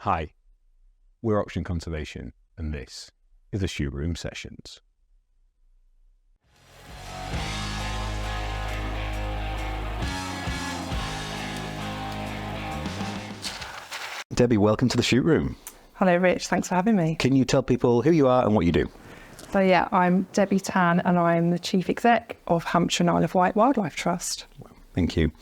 Hi, we're Option Conservation, and this is the Shoot Room Sessions. Debbie, welcome to the Shoot Room. Hello, Rich. Thanks for having me. Can you tell people who you are and what you do? So yeah, I'm Debbie Tann, and I'm the Chief Exec of Hampshire and Isle of Wight Wildlife Trust. Thank you.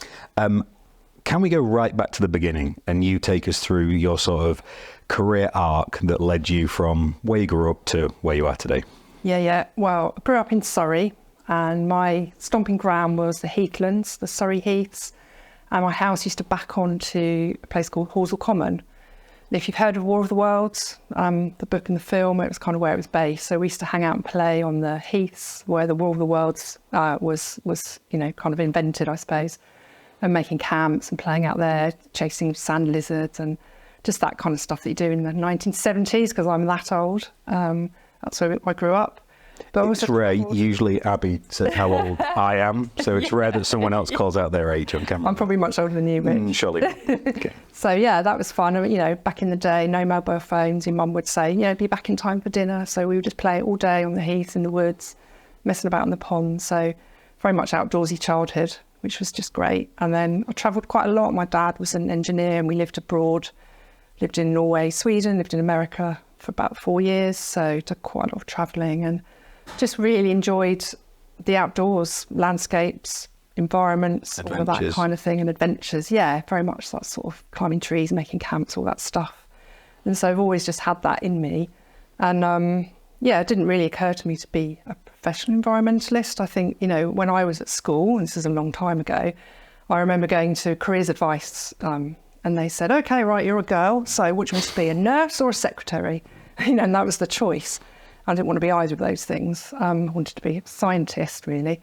Can we go right back to the beginning and you take us through your sort of career arc that led you from where you grew up to where you are today? Yeah. Well, I grew up in Surrey, and my stomping ground was the Heathlands, the Surrey Heaths, and my house used to back onto a place called Horsell Common. If you've heard of War of the Worlds, the book and the film, it was kind of where it was based. So we used to hang out and play on the heaths where the War of the Worlds was kind of invented, I suppose, and making camps and playing out there, chasing sand lizards and just that kind of stuff that you do in the 1970s, because I'm that old. That's where I grew up. But it's rare. Usually Abby says how old I am, so it's rare that someone else calls out their age on camera. I'm probably much older than you, Rich. Surely. Okay. So yeah, that was fun. Back in the day, no mobile phones. Your mum would say, be back in time for dinner. So we would just play all day on the heath, in the woods, messing about in the pond. So very much outdoorsy childhood, which was just great. And then I travelled quite a lot. My dad was an engineer, and we lived abroad. Lived in Norway, Sweden, lived in America for about 4 years. So did quite a lot of travelling and just really enjoyed the outdoors, landscapes, environments, all of that kind of thing, and adventures. Yeah, very much that sort of climbing trees, making camps, all that stuff. And so I've always just had that in me. And it didn't really occur to me to be a professional environmentalist. I think, when I was at school, and this is a long time ago, I remember going to careers advice and they said, okay, right, you're a girl, so which wants to be, a nurse or a secretary? And that was the choice. I didn't want to be either of those things. I wanted to be a scientist, really.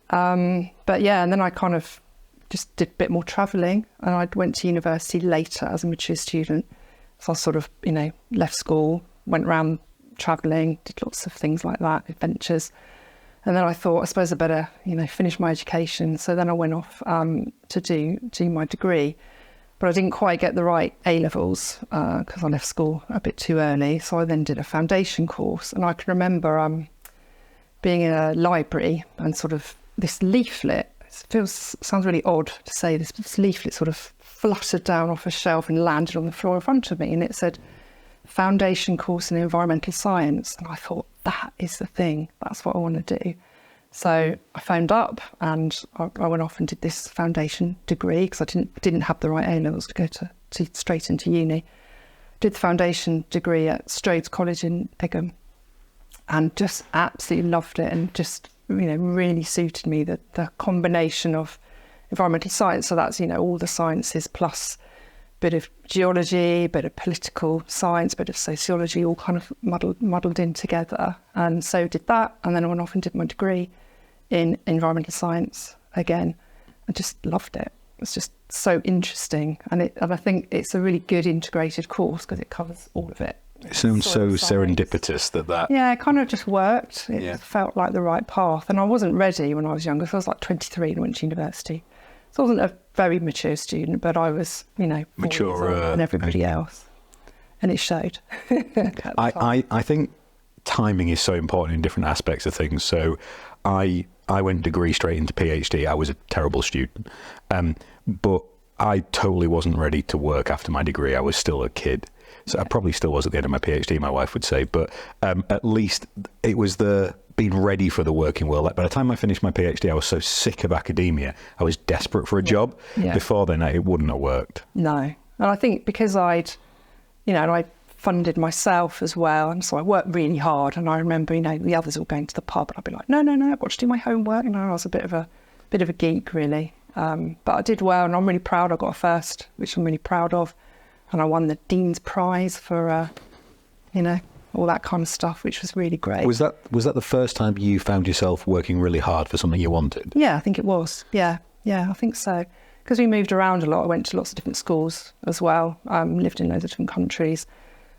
And then I kind of just did a bit more travelling, and I went to university later as a mature student. So I sort of, left school, went around travelling, did lots of things like that, adventures. And then I thought, I suppose I better, finish my education. So then I went off to do my degree. But I didn't quite get the right A-levels because I left school a bit too early. So I then did a foundation course. And I can remember being in a library and sort of this leaflet, sounds really odd to say this leaflet sort of fluttered down off a shelf and landed on the floor in front of me. And it said, foundation course in environmental science. And I thought, that is the thing. That's what I want to do. So I phoned up and I went off and did this foundation degree because I didn't have the right A-levels to go to straight into uni. Did the foundation degree at Strode's College in Egham and just absolutely loved it, and just, really suited me, the combination of environmental science. So that's, all the sciences plus a bit of geology, a bit of political science, a bit of sociology, all kind of muddled in together. And so did that. And then I went off and did my degree in environmental science again. I just loved it. It's just so interesting. And I think it's a really good integrated course because it covers all of it. It sounds so serendipitous that... Yeah, it kind of just worked. It felt like the right path. And I wasn't ready when I was younger. So I was like 23 and went to university. So I wasn't a very mature student, but I was, mature than everybody else. And it showed. I think timing is so important in different aspects of things. So I went degree straight into PhD. I was a terrible student. But I totally wasn't ready to work after my degree. I was still a kid. So I probably still was at the end of my PhD, my wife would say. But at least it was being ready for the working world. Like, by the time I finished my PhD, I was so sick of academia. I was desperate for a job. Yeah. Before then, it wouldn't have worked. No. And I think because I funded myself as well, and so I worked really hard. And I remember, the others all going to the pub, and I'd be like, no, I've got to do my homework. I was a bit of a geek, really. But I did well, and I'm really proud. I got a first, which I'm really proud of. And I won the Dean's Prize for, all that kind of stuff, which was really great. Was that the first time you found yourself working really hard for something you wanted? Yeah, I think it was. Yeah, I think so. Because we moved around a lot. I went to lots of different schools as well. Lived in loads of different countries.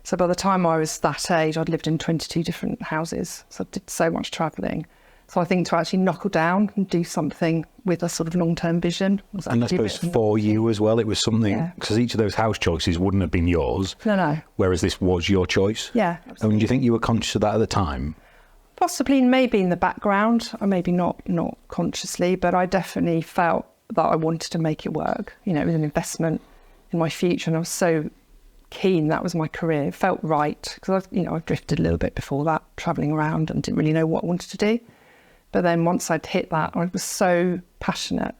So by the time I was that age, I'd lived in 22 different houses. So I did so much travelling. So I think to actually knuckle down and do something with a sort of long-term vision was And I actually a suppose bit of for you as well, it was something, because each of those house choices wouldn't have been yours. No. Whereas this was your choice. Yeah. And do you think you were conscious of that at the time? Possibly, maybe in the background, or maybe not consciously, but I definitely felt that I wanted to make it work. You know, it was an investment in my future, and I was so keen. That was my career. It felt right, because I've drifted a little bit before that, travelling around, and didn't really know what I wanted to do. But then once I'd hit that, I was so passionate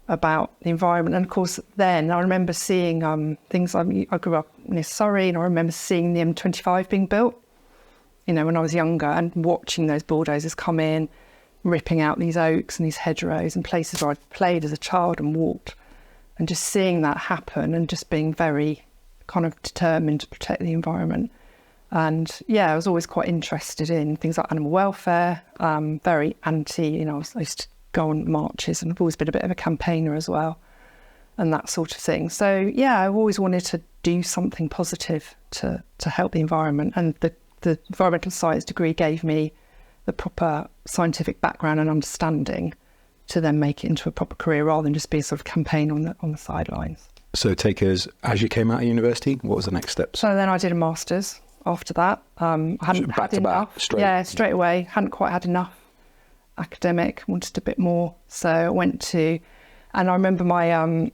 about the environment. And of course, then I remember seeing things. I grew up near Surrey, and I remember seeing the M25 being built, you know, when I was younger, and watching those bulldozers come in, ripping out these oaks and these hedgerows and places where I'd played as a child and walked, and just seeing that happen and just being very kind of determined to protect the environment. And yeah, I was always quite interested in things like animal welfare, very anti, you know, I used to go on marches, and I've always been a bit of a campaigner as well, and that sort of thing. So yeah, I've always wanted to do something positive to help the environment, and the environmental science degree gave me the proper scientific background and understanding to then make it into a proper career rather than just be a sort of campaign on the sidelines. So take us, as you came out of university, what was the next step? So then I did a master's after that. I hadn't Back had to back, enough. straight? Yeah, straight away. Hadn't quite had enough academic, wanted a bit more. So I went to, and I remember my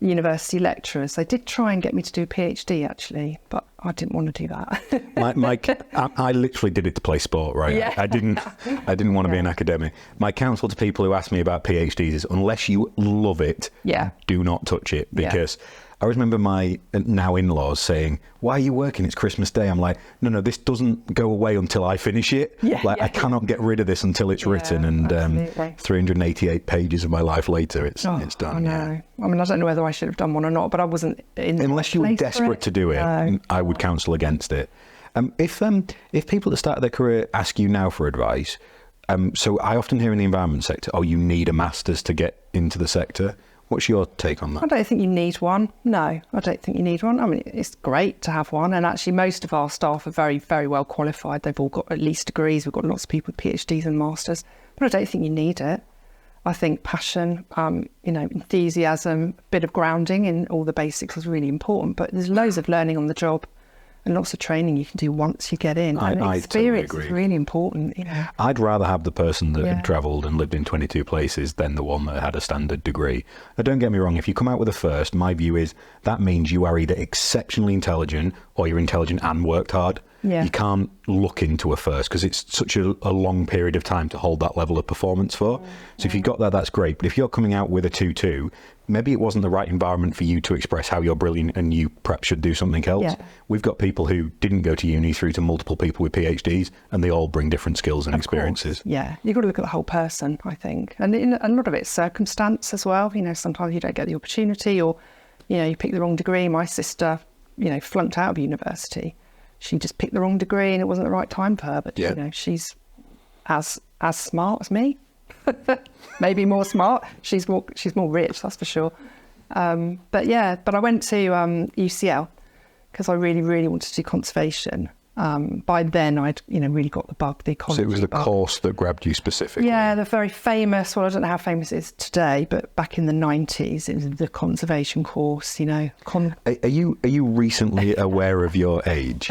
university lecturers, they did try and get me to do a PhD actually, but I didn't want to do that. I literally did it to play sport, right? Yeah. I didn't want to be an academic. My counsel to people who ask me about PhDs is, unless you love it, do not touch it. Because I remember my now in-laws saying, why are you working? It's Christmas Day. I'm like, no, this doesn't go away until I finish it. I cannot get rid of this until it's written. And 388 pages of my life later, it's done. I know. I mean, I don't know whether I should have done one or not, but I wasn't in. Unless you were desperate to do it, no. I would counsel against it. If people that start their career ask you now for advice, so I often hear in the environment sector, you need a master's to get into the sector. What's your take on that? I don't think you need one. No, I don't think you need one. I mean, it's great to have one. And actually, most of our staff are very, very well qualified. They've all got at least degrees. We've got lots of people with PhDs and masters. But I don't think you need it. I think passion, enthusiasm, a bit of grounding in all the basics is really important. But there's loads of learning on the job and lots of training you can do once you get in. And experience is really important. You know. I'd rather have the person that had travelled and lived in 22 places than the one that had a standard degree. Now, don't get me wrong, if you come out with a first, my view is that means you are either exceptionally intelligent or you're intelligent and worked hard. You can't look into a first because it's such a long period of time to hold that level of performance for. So if you've got that, that's great. But if you're coming out with a 2-2, maybe it wasn't the right environment for you to express how you're brilliant and you perhaps should do something else. We've got people who didn't go to uni through to multiple people with PhDs, and they all bring different skills and experiences. Yeah, you've got to look at the whole person, I think. And a lot of it's circumstance as well. You know, sometimes you don't get the opportunity, or, you know, you pick the wrong degree. My sister, you know, flunked out of university. She just picked the wrong degree and it wasn't the right time for her. But, you know, she's as smart as me. Maybe more smart. She's more rich, that's for sure. But I went to UCL because I really, really wanted to do conservation. By then, I'd really got the bug, the ecology. So it was the course that grabbed you specifically. Yeah, the very famous. Well, I don't know how famous it is today, but back in the 90s, it was the conservation course. You know. Are you recently aware of your age?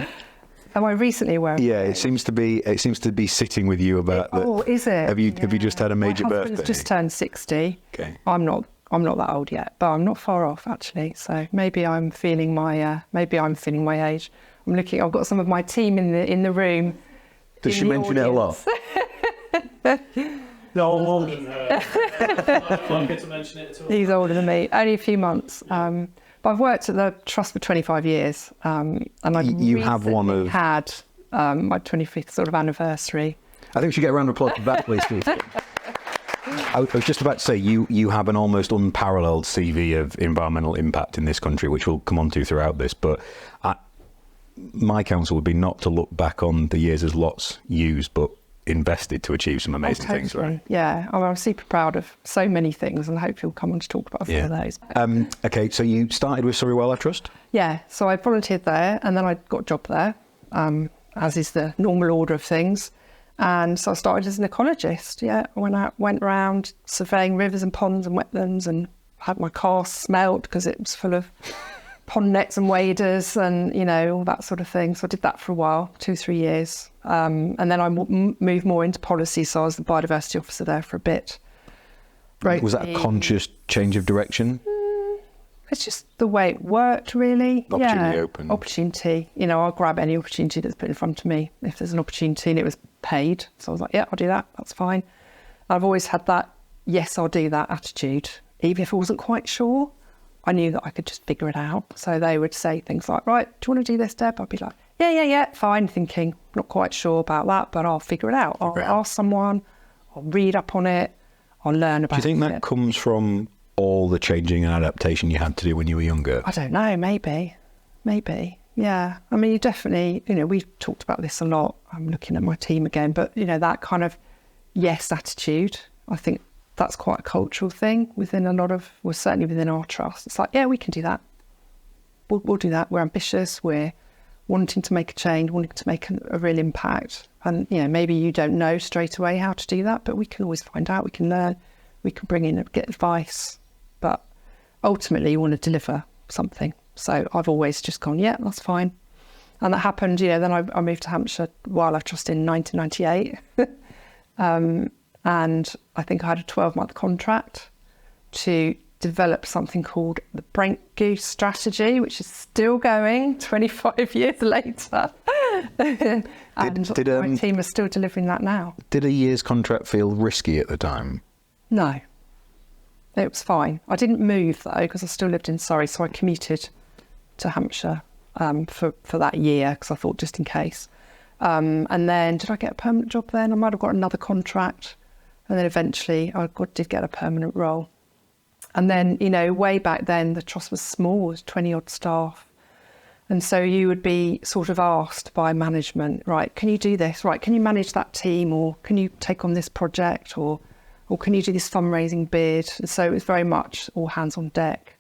Am I recently aware? Yeah, it seems to be sitting with you about. Is it? Have you just had a major birthday? My husband's just turned 60. Okay. I'm not that old yet, but I'm not far off actually. So maybe I'm feeling my age. I'm looking. I've got some of my team in the room. Does she mention it a lot? No, I'm older than her. I don't get to mention it at all. He's older than me, only a few months. But I've worked at the trust for 25 years, and I've had my 25th sort of anniversary. I think we should get a round of applause for that, please. I was just about to say, you have an almost unparalleled CV of environmental impact in this country, which we'll come on to throughout this, but my counsel would be not to look back on the years as lots used, but invested to achieve some amazing things, right? Yeah, I'm super proud of so many things, and hopefully we'll come on to talk about a few of those. Okay, so you started with Surrey Wildlife Trust? Yeah, so I volunteered there, and then I got a job there, as is the normal order of things. And so I started as an ecologist. Yeah, I went around surveying rivers and ponds and wetlands, and had my car smelt because it was full of pond nets and waders and, you know, all that sort of thing. So I did that for a while, 2-3 years. And then I moved more into policy. So I was the biodiversity officer there for a bit. Was that a conscious change of direction? It's just the way it worked, really. Opportunity open. Opportunity. You know, I'll grab any opportunity that's put in front of me. If there's an opportunity and it was paid. So I was like, yeah, I'll do that. That's fine. I've always had that, yes, I'll do that attitude. Even if I wasn't quite sure, I knew that I could just figure it out. So they would say things like, right, do you want to do this, Deb? I'd be like, yeah, fine. Thinking, not quite sure about that, but I'll figure it out. I'll ask someone, I'll read up on it, I'll learn about it. Do you think that comes from all the changing and adaptation you had to do when you were younger? I don't know, maybe. Yeah. I mean, you definitely, you know, we've talked about this a lot. I'm looking at my team again, but, you know, that kind of yes attitude, I think that's quite a cultural thing within certainly within our trust. It's like, yeah, we can do that. We'll do that. We're ambitious. We're wanting to make a change, wanting to make a real impact. And, you know, maybe you don't know straight away how to do that, but we can always find out. We can learn. We can bring in and get advice. But ultimately, you want to deliver something. So I've always just gone, yeah, that's fine. And that happened, you know, then I moved to Hampshire Wildlife Trust in 1998. And I think I had a 12-month contract to develop something called the Brent Goose strategy, which is still going 25 years later. And my team is still delivering that now. Did a year's contract feel risky at the time? No, it was fine. I didn't move though, because I still lived in Surrey, so I commuted to Hampshire for that year, because I thought just in case. And then did I get a permanent job then? I might have got another contract. And then eventually I did get a permanent role. And then, you know, way back then, the trust was small, it was 20 odd staff. And so you would be sort of asked by management, right, can you do this? Right, can you manage that team? Or can you take on this project? Or can you do this fundraising bid? And so it was very much all hands on deck,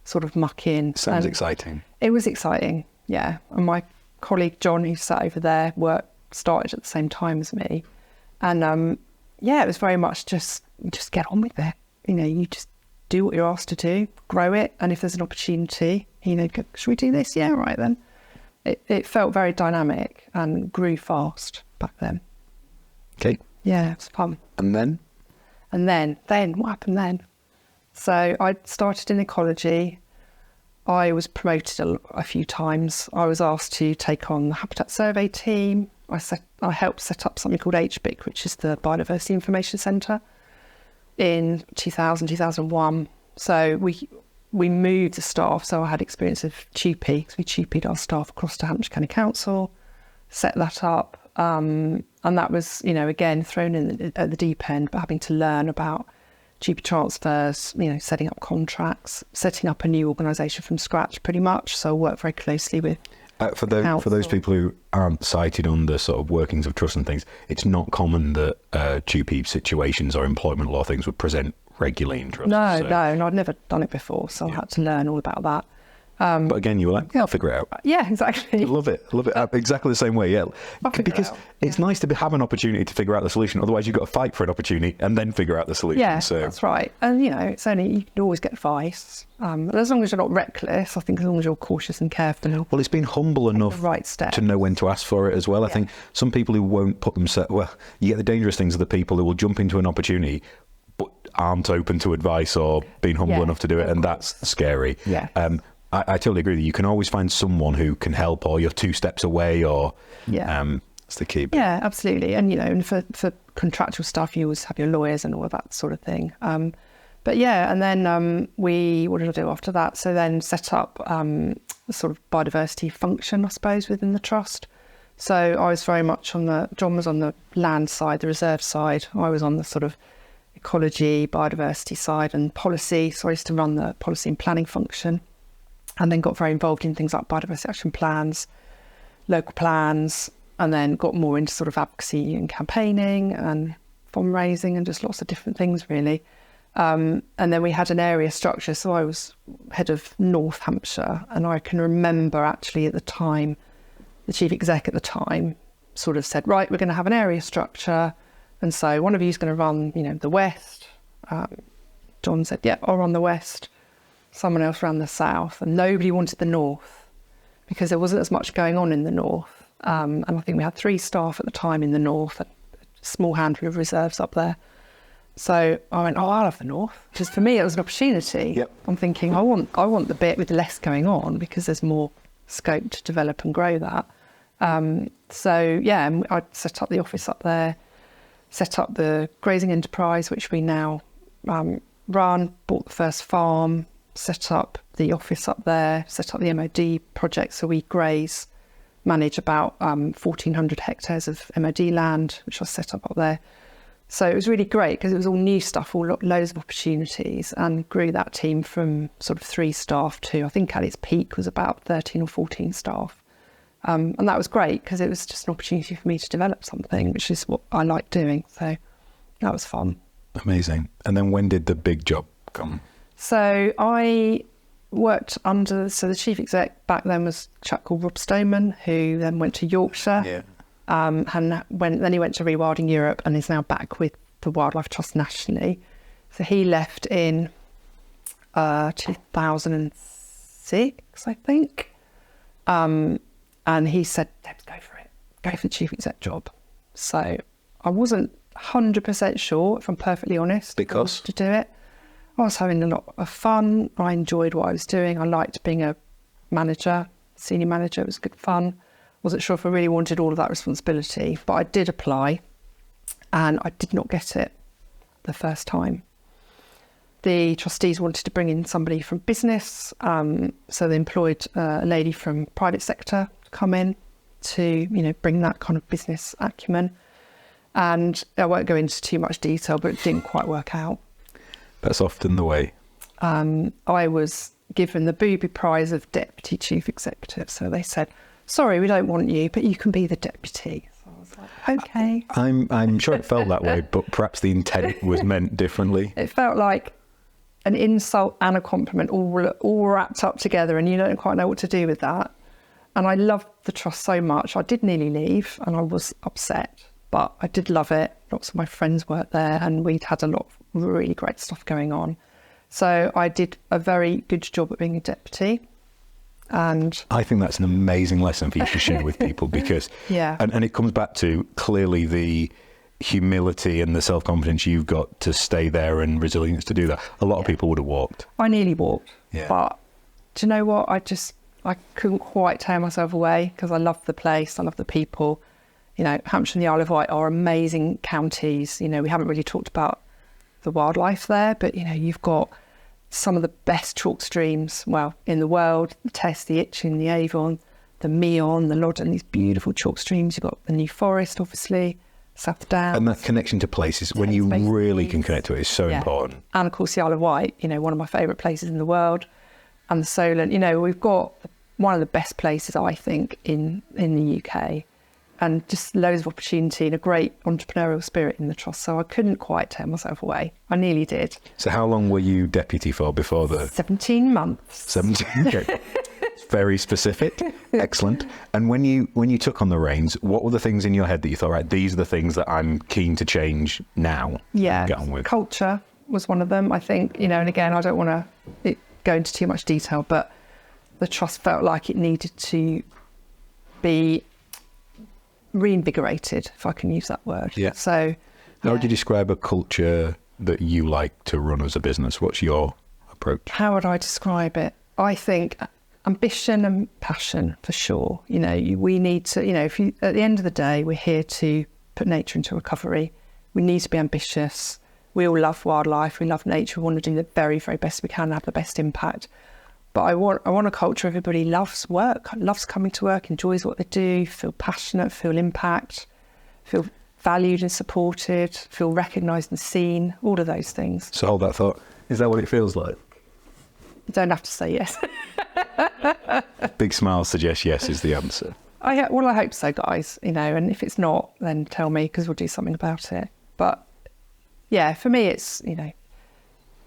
sort of muck in. Sounds exciting. It was exciting, yeah. And my colleague John, who sat over there, started at the same time as me. And yeah, it was very much just get on with it. You know, you just do what you're asked to do, grow it. And if there's an opportunity, you know, should we do this? Yeah, right then. It felt very dynamic and grew fast back then. Okay. Yeah, it was fun. And then? And then what happened then? So I started in ecology. I was promoted a few times. I was asked to take on the habitat survey team. I helped set up something called HBIC, which is the Biodiversity Information Centre, in 2001. So we moved the staff. So I had experience of TUPE, because we TUPE'd our staff across to Hampshire County Council, set that up. And that was, you know, again, thrown in at the deep end, but having to learn about TUPE transfers, you know, setting up contracts, setting up a new organisation from scratch pretty much. So I worked very closely with for those people who aren't cited on the sort of workings of trust and things, it's not common that TUPE situations or employment law things would present regularly in trust. No, and I'd never done it before, so I had to learn all about that. But again, you were like, yeah, I'll figure it out. Yeah, exactly. I love it. Exactly the same way, yeah. Because it's nice to have an opportunity to figure out the solution. Otherwise, you've got to fight for an opportunity and then figure out the solution. Yeah, that's right. And, you know, you can always get advice. As long as you're not reckless, I think as long as you're cautious and careful. Well, it's been humble enough to know when to ask for it as well. I think some people who won't put themselves... Well, you get the dangerous things of the people who will jump into an opportunity but aren't open to advice or being humble enough to do it, and that's scary. Yeah. I totally agree with you. You can always find someone who can help, or you're 2 steps away, or that's the key. Yeah, absolutely. And, you know, and for contractual stuff, you always have your lawyers and all of that sort of thing. But yeah, and then what did I do after that? So then set up a sort of biodiversity function, I suppose, within the trust. So I was very much John was on the land side, the reserve side. I was on the sort of ecology, biodiversity side and policy. So I used to run the policy and planning function. And then got very involved in things like biodiversity action plans, local plans, and then got more into sort of advocacy and campaigning and fundraising and just lots of different things, really. And then we had an area structure. So I was head of North Hampshire. And I can remember actually at the time, the chief exec at the time sort of said, right, we're going to have an area structure. And so one of you is going to run, the west. John said, yeah, I'll run the west. Someone else ran the south, and nobody wanted the north because there wasn't as much going on in the north. And I think we had 3 staff at the time in the north, a small handful of reserves up there. So I went, I'll have the north. Because for me, it was an opportunity. Yep. I'm thinking, I want the bit with less going on because there's more scope to develop and grow that. So yeah, I set up the office up there, set up the grazing enterprise, which we now run, bought the first farm, set up the office up there, set up the MOD project. So we manage about 1,400 hectares of MOD land, which I set up there. So it was really great because it was all new stuff, loads of opportunities, and grew that team from sort of 3 staff to, I think at its peak was about 13 or 14 staff. And that was great because it was just an opportunity for me to develop something, which is what I like doing. So that was fun. Amazing. And then when did the big job come? So I worked so the chief exec back then was a chap called Rob Stoneman, who then went to Yorkshire. Yeah. And then he went to Rewilding Europe and is now back with the Wildlife Trust nationally. So he left in 2006, I think. And he said, Debs, go for it. Go for the chief exec job. So I wasn't 100% sure, if I'm perfectly honest. Because? To do it. I was having a lot of fun. I enjoyed what I was doing. I liked being a manager, senior manager. It was good fun. Wasn't sure if I really wanted all of that responsibility, but I did apply and I did not get it the first time. The trustees wanted to bring in somebody from business, so they employed a lady from private sector to come in to, bring that kind of business acumen. And I won't go into too much detail, but it didn't quite work out. That's often the way. I was given the booby prize of deputy chief executive, so they said, sorry, we don't want you, but you can be the deputy. So I was like, okay. I'm sure it felt that way, but perhaps the intent was meant differently. It felt like an insult and a compliment all wrapped up together, and you don't quite know what to do with that. And I loved the trust so much. I did nearly leave and I was upset, but I did love it. Lots of my friends worked there and we'd had a lot of really great stuff going on. So I did a very good job at being a deputy. And I think that's an amazing lesson for you to share with people because, yeah. and it comes back to clearly the humility and the self-confidence you've got to stay there and resilience to do that. A lot of people would have walked. I nearly walked, Yeah. but do you know what? I couldn't quite tear myself away because I love the place, I love the people. Hampshire and the Isle of Wight are amazing counties. We haven't really talked about the wildlife there, but you've got some of the best chalk streams, in the world, the Tess, the Itchen, the Avon, the Meon, the Loddon, these beautiful chalk streams. You've got the New Forest, obviously, South Downs. And that connection to places, when you really can connect to it, is so important. And of course, the Isle of Wight, one of my favourite places in the world. And the Solent, we've got one of the best places, I think, in the UK. And just loads of opportunity and a great entrepreneurial spirit in the trust. So I couldn't quite tear myself away. I nearly did. So how long were you deputy for before the... 17 months. 17, okay. It's very specific. Excellent. And when you took on the reins, what were the things in your head that you thought, right, these are the things that I'm keen to change now? Yeah, get on with? Culture was one of them, I think. And again, I don't want to go into too much detail, but the trust felt like it needed to be reinvigorated, if I can use that word. Yeah. So how would you describe a culture that you like to run as a business? What's your approach? How would I describe it? I think ambition and passion, for sure. We need to, at the end of the day, we're here to put nature into recovery. We need to be ambitious. We all love wildlife. We love nature. We want to do the very, very best we can and have the best impact. But I want a culture everybody loves work, loves coming to work, enjoys what they do, feel passionate, feel impact, feel valued and supported, feel recognised and seen, all of those things. So hold that thought. Is that what it feels like? You don't have to say yes. Big smile suggests yes is the answer. I hope so, guys, and if it's not, then tell me because we'll do something about it. But yeah, for me, it's,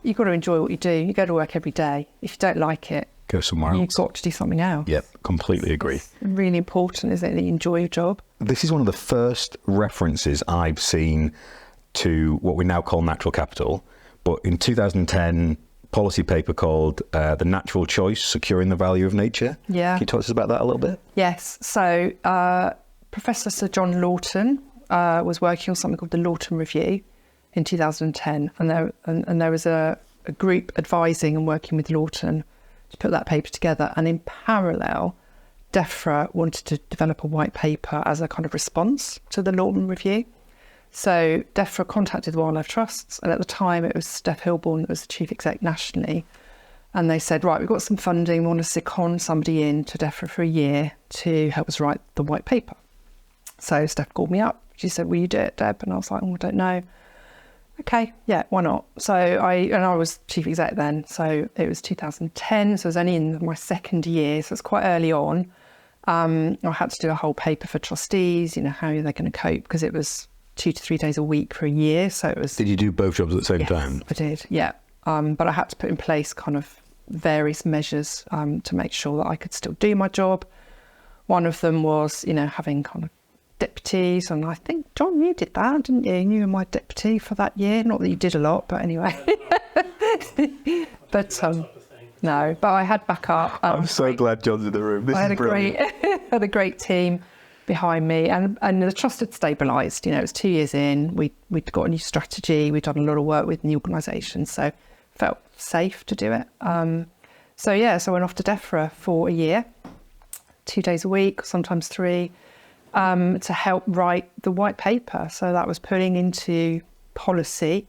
you've got to enjoy what you do. You go to work every day. If you don't like it, go somewhere You've else. got to do something else. Yep, completely agree. It's really important, isn't it, that you enjoy your job? This is one of the first references I've seen to what we now call natural capital, but in 2010, policy paper called The Natural Choice, Securing the Value of Nature. Yeah. Can you talk to us about that a little bit? Yes. So Professor Sir John Lawton was working on something called the Lawton Review in 2010, and there was a group advising and working with Lawton to put that paper together. And in parallel, Defra wanted to develop a white paper as a kind of response to the Lawton Review. So Defra contacted the Wildlife Trusts, and at the time it was Steph Hilborn that was the chief exec nationally. And they said, right, we've got some funding, we want to second somebody in to Defra for a year to help us write the white paper. So Steph called me up. She said, will you do it, Deb? And I was like, oh, I don't know. Okay, yeah, why not? So I was chief exec then. So it was 2010. So I was only in my second year. So it's quite early on. I had to do a whole paper for trustees, how are they going to cope? Because it was 2 to 3 days a week for a year. So it was... Did you do both jobs at the same time? I did, yeah. But I had to put in place kind of various measures to make sure that I could still do my job. One of them was, having kind of deputies, and I think, John, you did that, didn't you? You were my deputy for that year. Not that you did a lot, but anyway. But no, but I had backup. I'm so glad John's in the room. This I is had brilliant. had a great team behind me, and the trust had stabilised. It was 2 years in. We'd got a new strategy. We'd done a lot of work with the organisation, so felt safe to do it. So I went off to Defra for a year, 2 days a week, sometimes 3. To help write the white paper. So that was putting into policy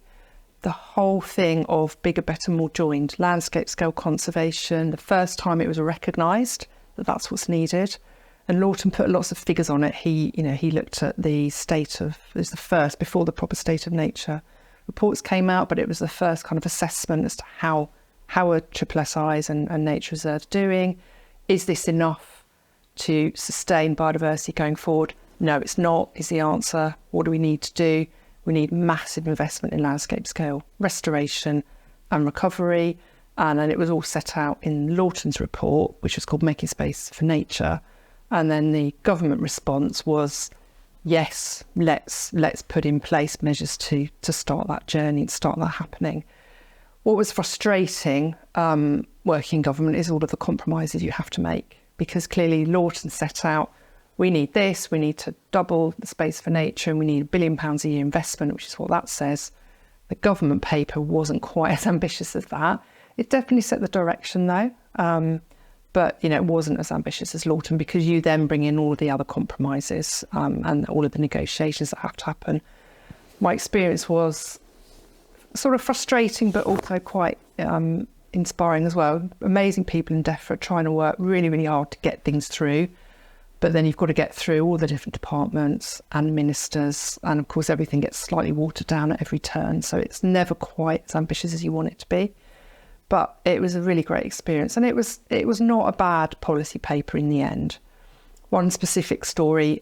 the whole thing of bigger, better, more joined, landscape scale conservation. The first time it was recognised that that's what's needed. And Lawton put lots of figures on it. He looked at the state of, it was the first, before the proper state of nature reports came out, but it was the first kind of assessment as to how are SSSIs and nature reserves doing. Is this enough to sustain biodiversity going forward? No, it's not, is the answer. What do we need to do? We need massive investment in landscape scale restoration and recovery. And then it was all set out in Lawton's report, which was called Making Space for Nature. And then the government response was, yes, let's put in place measures to start that journey and start that happening. What was frustrating working in government is all of the compromises you have to make. Because clearly Lawton set out, we need this, we need to double the space for nature, and we need £1 billion a year investment, which is what that says. The government paper wasn't quite as ambitious as that. It definitely set the direction though, but it wasn't as ambitious as Lawton, because you then bring in all of the other compromises and all of the negotiations that have to happen. My experience was sort of frustrating, but also quite inspiring as well. Amazing people in Defra trying to work really, really hard to get things through. But then you've got to get through all the different departments and ministers. And of course, everything gets slightly watered down at every turn. So it's never quite as ambitious as you want it to be. But it was a really great experience. And it was not a bad policy paper in the end. One specific story,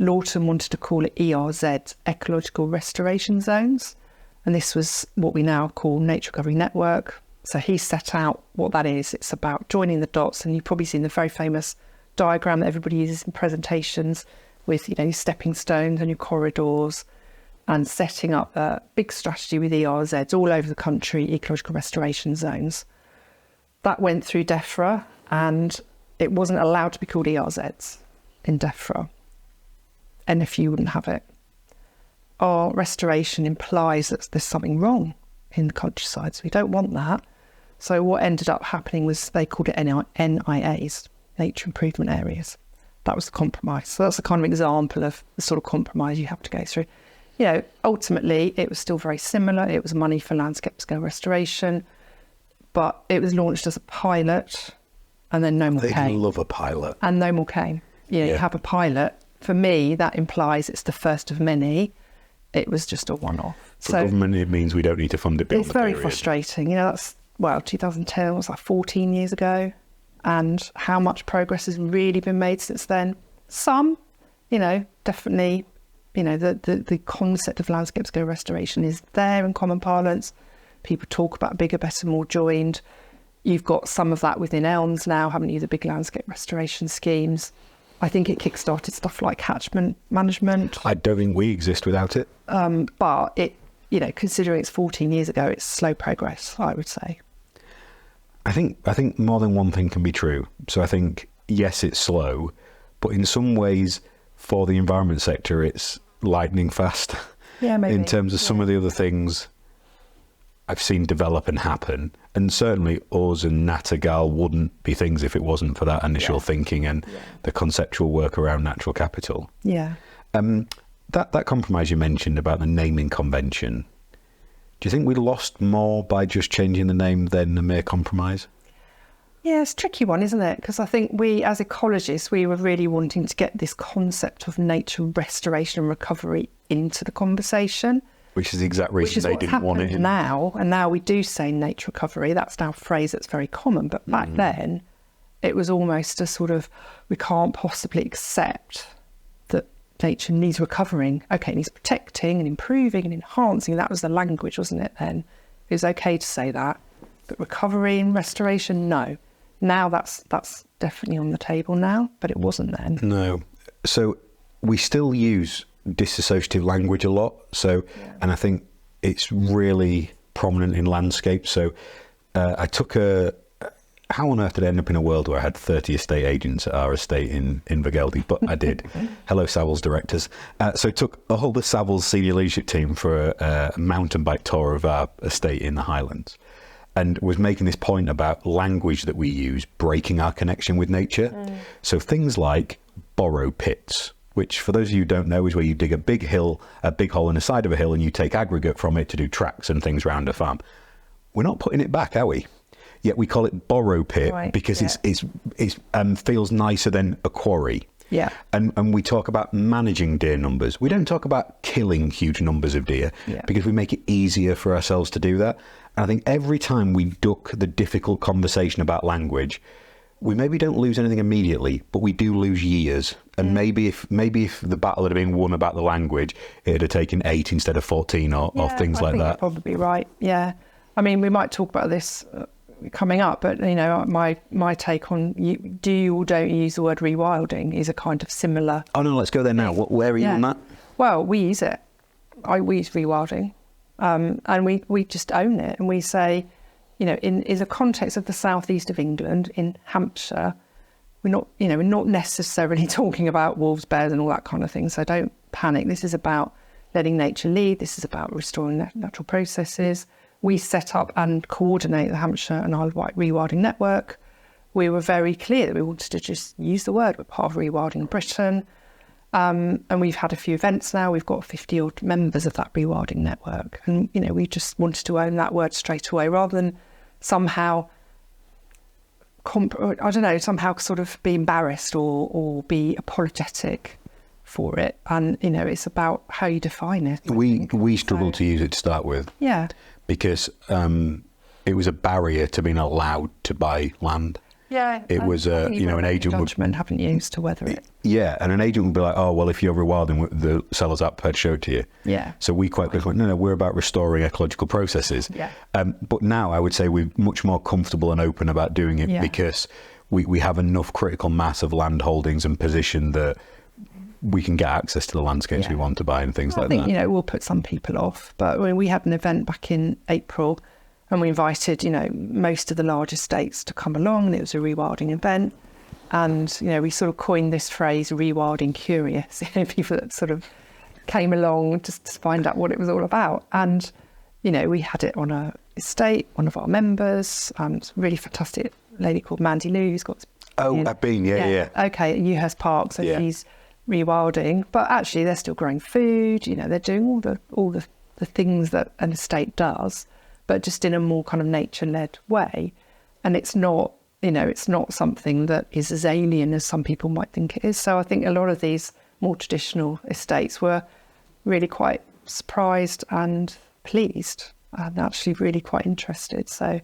Lawton wanted to call it ERZ, Ecological Restoration Zones. And this was what we now call Nature Recovery Network. So he set out what that is. It's about joining the dots, and you've probably seen the very famous diagram that everybody uses in presentations with, your stepping stones and your corridors, and setting up a big strategy with ERZs all over the country, ecological restoration zones. That went through Defra, and it wasn't allowed to be called ERZs in Defra. NFU wouldn't have it. Our restoration implies that there's something wrong in the countryside, so we don't want that. So what ended up happening was they called it NIAs, Nature Improvement Areas. That was the compromise. So that's the kind of example of the sort of compromise you have to go through. Ultimately, it was still very similar. It was money for landscape scale restoration, but it was launched as a pilot, and then no more came. They love a pilot. And no more came. You have a pilot. For me, that implies it's the first of many. It was just a one-off. For government, it means we don't need to fund it beyond the period. It's very frustrating. That's, 2010 was like 14 years ago. And how much progress has really been made since then? Some, definitely, the concept of landscape scale restoration is there in common parlance. People talk about bigger, better, more joined. You've got some of that within elms now, haven't you? The big landscape restoration schemes. I think it kick-started stuff like catchment management. I don't think we exist without it. But it, you know, considering it's 14 years ago, it's slow progress, I would say. I think more than one thing can be true. So I think, yes, it's slow, but in some ways for the environment sector, it's lightning fast. Yeah, maybe. In terms of some of the other things I've seen develop and happen. And certainly us and Nattergal wouldn't be things if it wasn't for that initial thinking and the conceptual work around natural capital. Yeah. That compromise you mentioned about the naming convention, do you think we lost more by just changing the name than a mere compromise? Yeah, it's a tricky one, isn't it? Because I think we, as ecologists, we were really wanting to get this concept of nature restoration and recovery into the conversation. Which is the exact reason they didn't want it in. Now we do say nature recovery. That's now a phrase that's very common. But back then, it was almost a sort of, we can't possibly accept that nature needs recovering. Okay, it needs protecting and improving and enhancing. That was the language, wasn't it then? It was okay to say that. But recovery and restoration, no. Now that's definitely on the table now, but it wasn't then. No. So we still use disassociative language a lot. So, and I think it's really prominent in landscape. So I took how on earth did I end up in a world where I had 30 estate agents at our estate in Invergeldy? But I did. Hello, Savills directors. So I took all the Savills senior leadership team for a mountain bike tour of our estate in the Highlands, and was making this point about language that we use breaking our connection with nature. So things like borrow pits, which for those of you who don't know is where you dig a big hole in the side of a hill and you take aggregate from it to do tracks and things around a farm. We're not putting it back, are we? Yet we call it borrow pit because it's feels nicer than a quarry. Yeah. And we talk about managing deer numbers. We don't talk about killing huge numbers of deer because we make it easier for ourselves to do that. And I think every time we duck the difficult conversation about language, we maybe don't lose anything immediately, but we do lose years. And maybe if the battle had been won about the language, it'd have taken 8 instead of 14 or things like that. You're probably right. Yeah. I mean, we might talk about this coming up, but you know, my take on do you or don't you use the word rewilding is a kind of similar. Oh no, let's go there now. Where are you on that? Well, we use it. We use rewilding, and we just own it, and we say, you know, in the context of the southeast of England, in Hampshire, we're not necessarily talking about wolves, bears, and all that kind of thing. So don't panic. This is about letting nature lead. This is about restoring natural processes. We set up and coordinate the Hampshire and Isle of Wight Rewilding Network. We were very clear that we wanted to just use the word. We're part of Rewilding Britain. And we've had a few events now. We've got 50 odd members of that Rewilding Network. And, you know, we just wanted to own that word straight away rather than somehow, somehow sort of be embarrassed or be apologetic for it. And, you know, it's about how you define it. We struggled to use it to start with. Yeah. Because it was a barrier to being allowed to buy land. Yeah, it was an agent judgment, haven't you, as to whether it. Yeah, and an agent would be like, oh well, if you're rewilding, the seller's up, I'd show it to you. Yeah. So we quite quickly went, no, we're about restoring ecological processes. Yeah. But now I would say we're much more comfortable and open about doing it because we have enough critical mass of land holdings and position that we can get access to the landscapes we want to buy and things like that. I think, you know, we'll put some people off, but we had an event back in April and we invited, you know, most of the large estates to come along, and it was a rewilding event. And, you know, we sort of coined this phrase, rewilding curious, you know, people that sort of came along just to find out what it was all about. And, you know, we had it on a estate, one of our members, really fantastic lady called Mandy Lou, who's got... I've been, yeah. Okay, at Ewhurst Park, so she's rewilding, but actually they're still growing food, you know, they're doing all the things that an estate does, but just in a more kind of nature-led way. And it's not, you know, it's not something that is as alien as some people might think it is. So I think a lot of these more traditional estates were really quite surprised and pleased and actually really quite interested. So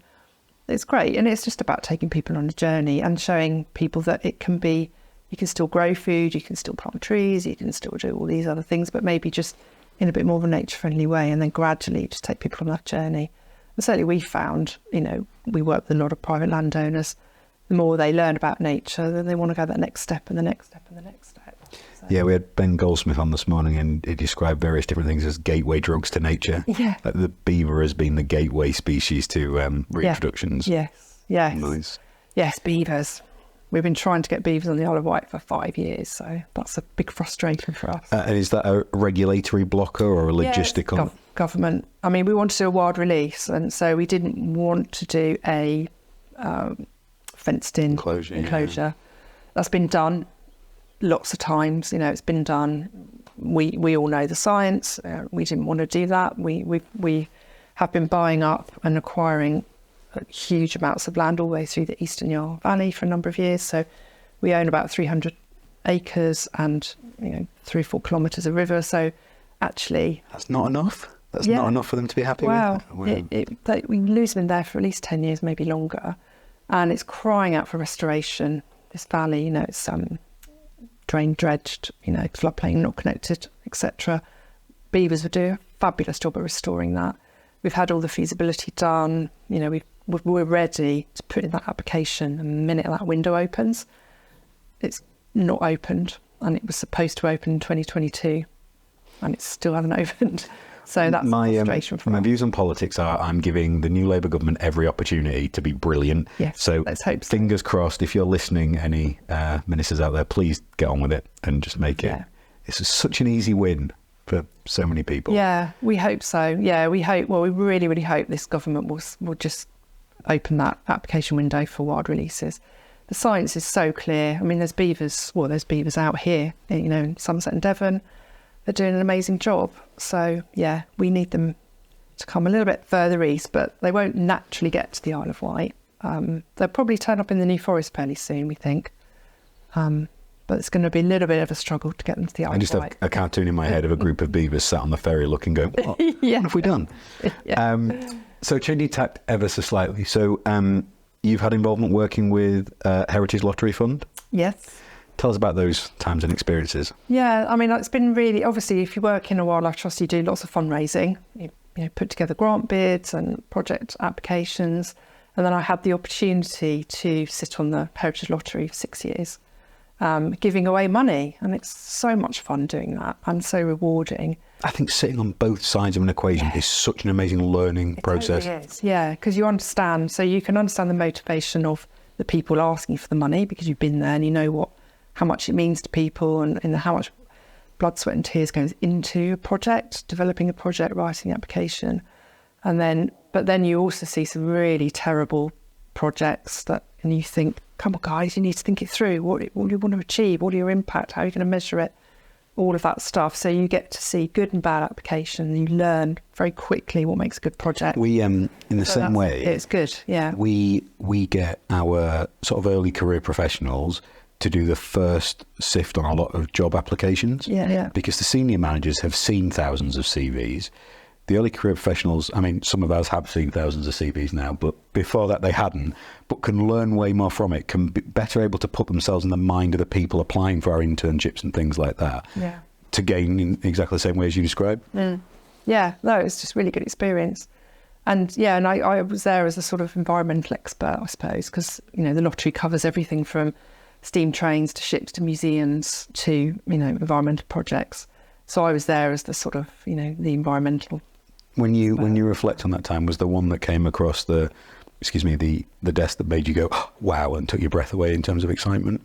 it's great. And it's just about taking people on a journey and showing people that it can be, you can still grow food, you can still plant trees, you can still do all these other things, but maybe just in a bit more of a nature-friendly way, and then gradually just take people on that journey. And certainly we found, we work with a lot of private landowners. The more they learn about nature, then they want to go that next step and the next step and the next step. So. Yeah, we had Ben Goldsmith on this morning, and he described various different things as gateway drugs to nature. Yeah. Like the beaver has been the gateway species to reintroductions. Yes. Nice. Yes, beavers. We've been trying to get beavers on the Isle of Wight for 5 years, so that's a big frustration for us. And is that a regulatory blocker or a logistical? Government. I mean, we wanted to do a wild release, and so we didn't want to do a fenced-in enclosure. Yeah. That's been done lots of times. It's been done. We all know the science. We didn't want to do that. We have been buying up and acquiring huge amounts of land all the way through the Eastern Yarra Valley for a number of years. So we own about 300 acres and 3 or 4 kilometres of river. So actually, that's not enough. That's not enough for them to be happy with. Wow. We lose them there for at least 10 years, maybe longer, and it's crying out for restoration. This valley, it's drain dredged, floodplain not connected, etc. Beavers would do a fabulous job of restoring that. We've had all the feasibility done. We're ready to put in that application. The minute that window opens, it's not opened, and it was supposed to open in 2022, and it still hasn't opened. So that's my frustration for my us. views on politics are I'm giving the new Labour government every opportunity to be brilliant. Yes, so let's hope so. Fingers crossed. If you're listening, any ministers out there, please get on with it and just make it. Yeah. It's such an easy win for so many people. Yeah, we hope so. Yeah, we hope. Well, we really, really hope this government will just open that application window for wild releases. The science is so clear. I mean, there's beavers out here, in Somerset and Devon. They're doing an amazing job. So, yeah, we need them to come a little bit further east, but they won't naturally get to the Isle of Wight. They'll probably turn up in the New Forest fairly soon, we think. But it's going to be a little bit of a struggle to get them to the Isle of Wight. I just have a cartoon in my head of a group of beavers sat on the ferry looking, going, what have we done? Yeah. So changing tack ever so slightly. So you've had involvement working with Heritage Lottery Fund? Yes. Tell us about those times and experiences. Yeah, I mean, it's been really, obviously, if you work in a wildlife trust, you do lots of fundraising. You put together grant bids and project applications. And then I had the opportunity to sit on the Heritage Lottery for 6 years, giving away money. And it's so much fun doing that and so rewarding. I think sitting on both sides of an equation is such an amazing learning process. Totally is. Yeah, because you understand, so you can understand the motivation of the people asking for the money because you've been there and you know how much it means to people and how much blood, sweat and tears goes into a project, developing a project, writing the application. But then you also see some really terrible projects and you think, come on guys, you need to think it through. What do you want to achieve? What are your impact? How are you going to measure it? All of that stuff. So you get to see good and bad applications. You learn very quickly what makes a good project. We, in the same way, it's good. Yeah. We get our sort of early career professionals to do the first sift on a lot of job applications. Yeah. Because the senior managers have seen thousands of CVs. The early career professionals, I mean, some of us have seen thousands of CVs now, but before that they hadn't, but can learn way more from it, can be better able to put themselves in the mind of the people applying for our internships and things like that. Yeah. To gain in exactly the same way as you described. Yeah, no, it's just really good experience. And I was there as a sort of environmental expert, I suppose, because, the lottery covers everything from steam trains to ships to museums to, environmental projects. So I was there as the sort of, the environmental. When you reflect on that time, was the one that came across the desk that made you go, oh, wow, and took your breath away in terms of excitement?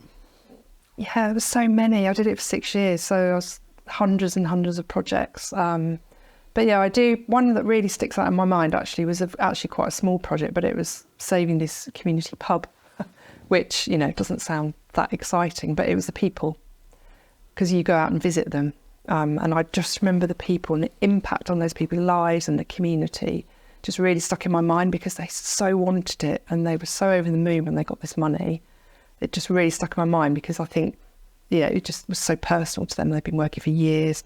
Yeah, there were so many. I did it for 6 years, so I was hundreds and hundreds of projects. But yeah, I do. One that really sticks out in my mind actually was actually quite a small project, but it was saving this community pub, which, doesn't sound that exciting, but it was the people, because you go out and visit them. And I just remember the people and the impact on those people's lives and the community just really stuck in my mind because they so wanted it and they were so over the moon when they got this money. It just really stuck in my mind because I think, it just was so personal to them. They've been working for years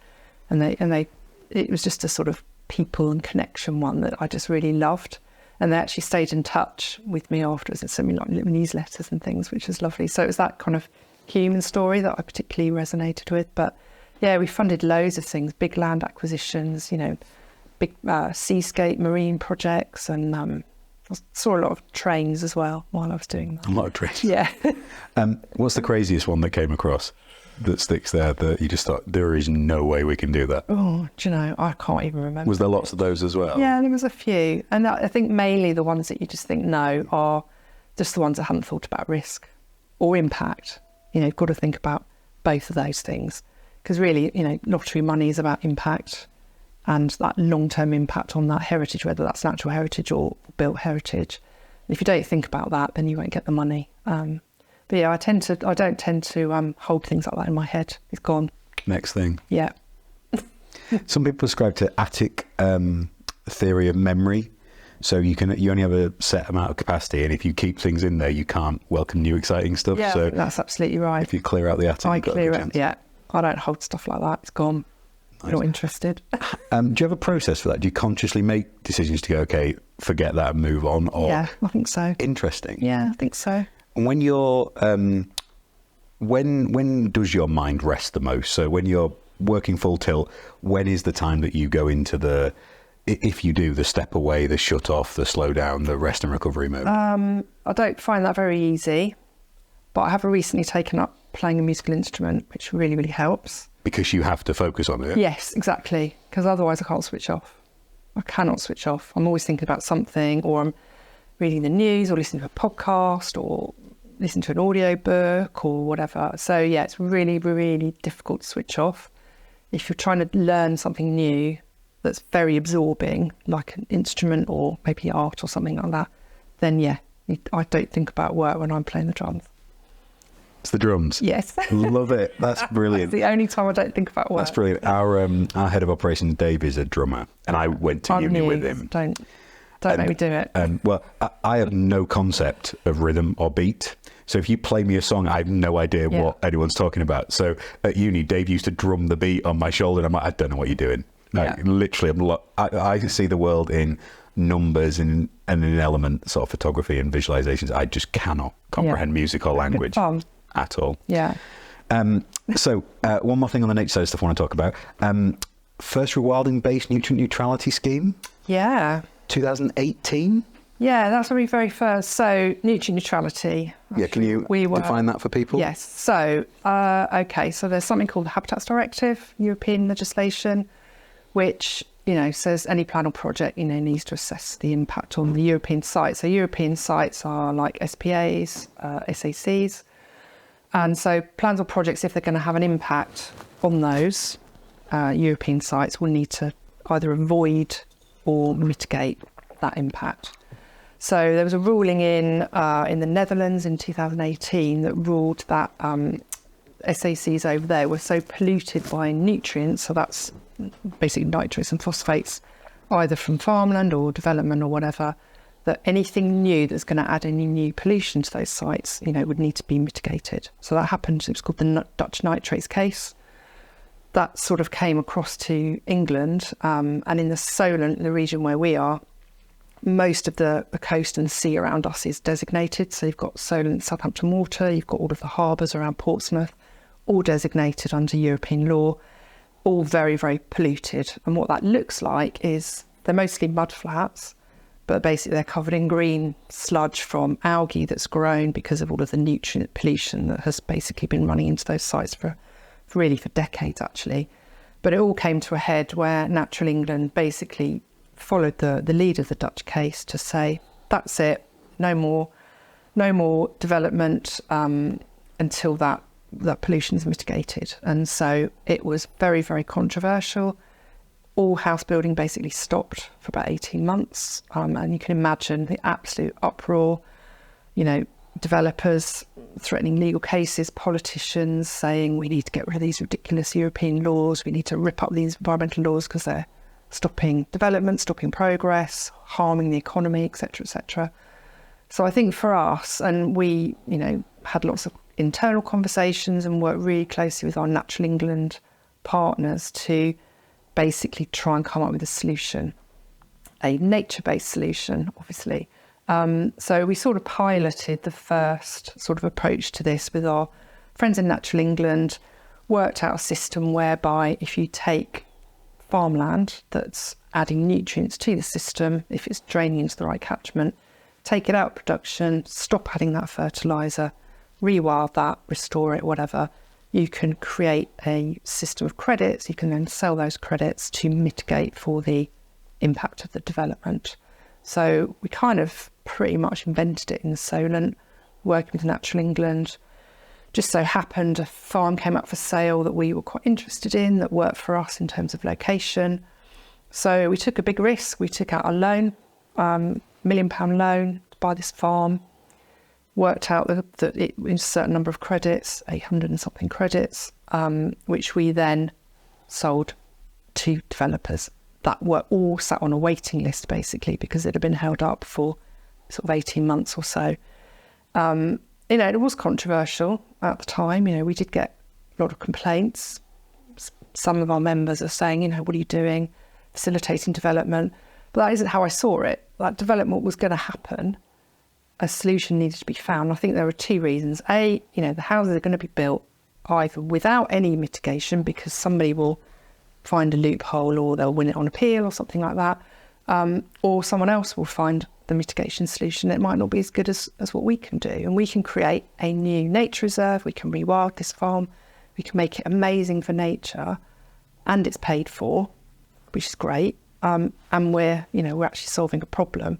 and it was just a sort of people and connection one that I just really loved. And they actually stayed in touch with me afterwards and sent me like little newsletters and things, which was lovely. So it was that kind of human story that I particularly resonated with. But yeah, we funded loads of things, big land acquisitions, big seascape marine projects, and I saw a lot of trains as well while I was doing that. A lot of trains. Yeah. What's the craziest one that came across that sticks there that you just thought, there is no way we can do that? Oh, do you know, I can't even remember. Was there lots of those as well? Yeah, there was a few. And I think mainly the ones that you just think no are just the ones that haven't thought about risk or impact. You know, you've got to think about both of those things. Because really, you know, lottery money is about impact and that long-term impact on that heritage, whether that's natural heritage or built heritage. And if you don't think about that, then you won't get the money. But yeah, I don't tend to hold things like that in my head. It's gone. Next thing. Yeah. Some people ascribe to Attic theory of memory. So you only have a set amount of capacity, and if you keep things in there, you can't welcome new exciting stuff. Yeah, so that's absolutely right. if you clear out the attic, you've got a good chance. Yeah. I don't hold stuff like that. It's gone. Nice. Not interested. Do you have a process for that? Do you consciously make decisions to go, okay, forget that and move on? Or Yeah, I think so. Interesting. Yeah, I think so. When you're, when does your mind rest the most? So when you're working full tilt, when is the time that you go into if you do, the step away, the shut off, the slow down, the rest and recovery mode? I don't find that very easy, but I have recently taken up playing a musical instrument, which really, really helps. Because you have to focus on it? Yes, exactly. Because otherwise I can't switch off. I cannot switch off. I'm always thinking about something, or I'm reading the news or listening to a podcast or listening to an audio book or whatever. So yeah, it's really, really difficult to switch off. If you're trying to learn something new that's very absorbing, like an instrument or maybe art or something like that, then yeah, I don't think about work when I'm playing the drums. It's the drums. Yes. Love it. That's brilliant. That's the only time I don't think about work. That's brilliant. Our head of operations, Dave, is a drummer, and I went to uni with him. Don't make me do it. Well, I have no concept of rhythm or beat. So if you play me a song, I have no idea what anyone's talking about. So at uni, Dave used to drum the beat on my shoulder, and I'm like, I don't know what you're doing. Like, literally, I see the world in numbers and in element sort of photography and visualizations. I just cannot comprehend music or language at all. Yeah. So one more thing on the nature side of stuff I want to talk about. First rewilding based nutrient neutrality scheme. Yeah. 2018. Yeah, that's when we very first. So nutrient neutrality. Yeah, can you define that for people? Yes. So, okay. So there's something called the Habitats Directive, European legislation, which, you know, says any plan or project, you know, needs to assess the impact on the European sites. So European sites are like SPAs, SACs. And so plans or projects, if they're going to have an impact on those European sites, will need to either avoid or mitigate that impact. So there was a ruling in the Netherlands in 2018 that ruled that SACs over there were so polluted by nutrients, so that's basically nitrates and phosphates, either from farmland or development or whatever, that anything new that's going to add any new pollution to those sites, you know, would need to be mitigated. So that happened. It was called the Dutch nitrates case. That sort of came across to England, and in the Solent, the region where we are, most of the coast and sea around us is designated. So you've got Solent, Southampton Water, you've got all of the harbours around Portsmouth, all designated under European law, all very, very polluted. And what that looks like is they're mostly mud flats, but basically they're covered in green sludge from algae that's grown because of all of the nutrient pollution that has basically been running into those sites for decades, actually. But it all came to a head where Natural England basically followed the lead of the Dutch case to say, that's it, no more development until that pollution is mitigated. And so it was very, very controversial. All house building basically stopped for about 18 months. And you can imagine the absolute uproar, you know, developers threatening legal cases, politicians saying we need to get rid of these ridiculous European laws, we need to rip up these environmental laws because they're stopping development, stopping progress, harming the economy, etc., etc. So I think for us, and we, you know, had lots of internal conversations and worked really closely with our Natural England partners to basically try and come up with a solution, a nature-based solution, obviously. So we sort of piloted the first sort of approach to this with our friends in Natural England, worked out a system whereby if you take farmland that's adding nutrients to the system, if it's draining into the right catchment, take it out of production, stop adding that fertiliser, rewild that, restore it, whatever, you can create a system of credits. You can then sell those credits to mitigate for the impact of the development. So we kind of pretty much invented it in Solent, working with Natural England. Just so happened a farm came up for sale that we were quite interested in, that worked for us in terms of location. So we took a big risk. We took out a loan, £1 million loan to buy this farm. Worked out that it was a certain number of credits, 800 and something credits, which we then sold to developers that were all sat on a waiting list, basically, because it had been held up for sort of 18 months or so. It was controversial at the time. We did get a lot of complaints. Some of our members are saying, what are you doing, facilitating development? But that isn't how I saw it. That development was going to happen. A solution needed to be found. I think there are two reasons. A, the houses are going to be built either without any mitigation because somebody will find a loophole or they'll win it on appeal or something like that, or someone else will find the mitigation solution. It might not be as good as what we can do. And we can create a new nature reserve. We can rewild this farm. We can make it amazing for nature, and it's paid for, which is great. And we're actually solving a problem.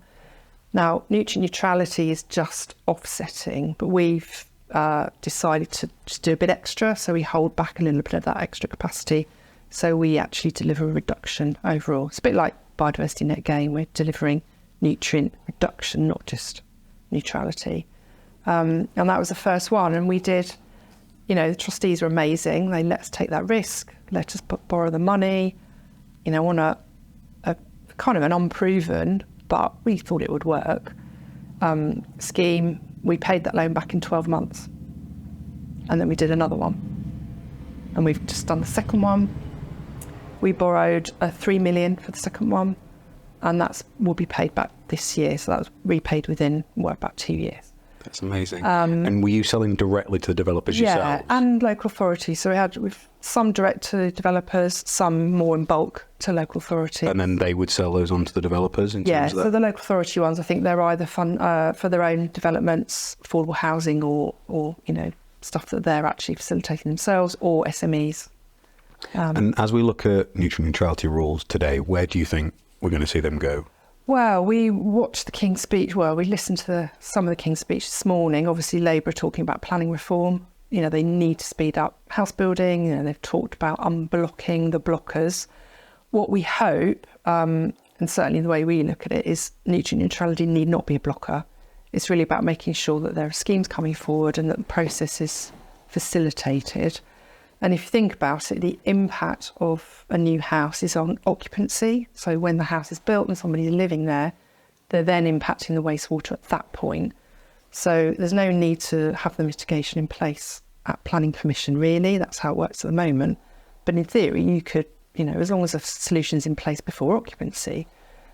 Now, nutrient neutrality is just offsetting, but we've decided to just do a bit extra. So we hold back a little bit of that extra capacity. So we actually deliver a reduction overall. It's a bit like biodiversity net gain. We're delivering nutrient reduction, not just neutrality. And that was the first one. And we did, the trustees were amazing. They let us take that risk, let us borrow the money, on a kind of an unproven, but we thought it would work, scheme. We paid that loan back in 12 months. And then we did another one. And we've just done the second one. We borrowed 3 million for the second one, and will be paid back this year. So that was repaid within about 2 years. That's amazing. And were you selling directly to the developers yourselves? Yeah, and local authorities. So we had some direct to developers, some more in bulk to local authority. And then they would sell those on to the developers in terms of that? So the local authority ones, I think they're either for their own developments, affordable housing, or stuff that they're actually facilitating themselves, or SMEs. And as we look at nutrient neutrality rules today, where do you think we're going to see them go? Well, we watched the King's speech. Well, we listened to some of the King's speech this morning. Obviously, Labour are talking about planning reform. They need to speed up house building. They've talked about unblocking the blockers. What we hope, and certainly the way we look at it, is nutrient neutrality need not be a blocker. It's really about making sure that there are schemes coming forward and that the process is facilitated. And if you think about it, the impact of a new house is on occupancy. So when the house is built and somebody's living there, they're then impacting the wastewater at that point. So there's no need to have the mitigation in place at planning permission, really. That's how it works at the moment. But in theory, you could, as long as the solution's in place before occupancy.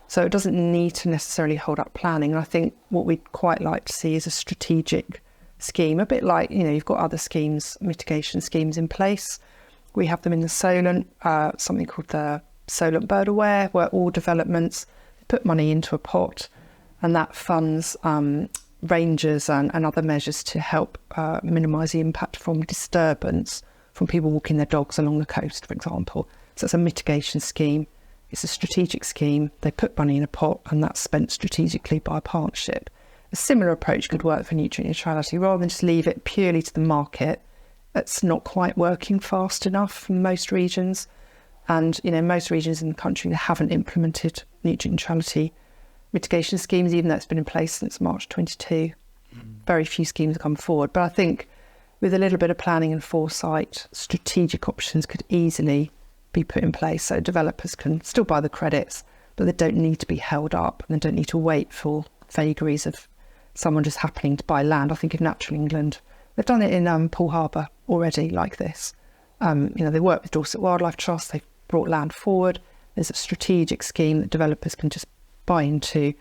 So it doesn't need to necessarily hold up planning. And I think what we'd quite like to see is a strategic scheme, a bit like, you've got other schemes, mitigation schemes in place. We have them in the Solent, something called the Solent Bird Aware, where all developments put money into a pot, and that funds rangers and other measures to help minimise the impact from disturbance from people walking their dogs along the coast, for example. So it's a mitigation scheme. It's a strategic scheme. They put money in a pot, and that's spent strategically by a partnership. A similar approach could work for nutrient neutrality, rather than just leave it purely to the market. It's not quite working fast enough in most regions. And, most regions in the country that haven't implemented nutrient neutrality mitigation schemes, even though it's been in place since March 22. Very few schemes have come forward. But I think with a little bit of planning and foresight, strategic options could easily be put in place. So developers can still buy the credits, but they don't need to be held up, and they don't need to wait for vagaries of someone just happening to buy land. I think of Natural England. They've done it in Poole Harbour already like this. They work with Dorset Wildlife Trust. They've brought land forward. There's a strategic scheme that developers can just buy into,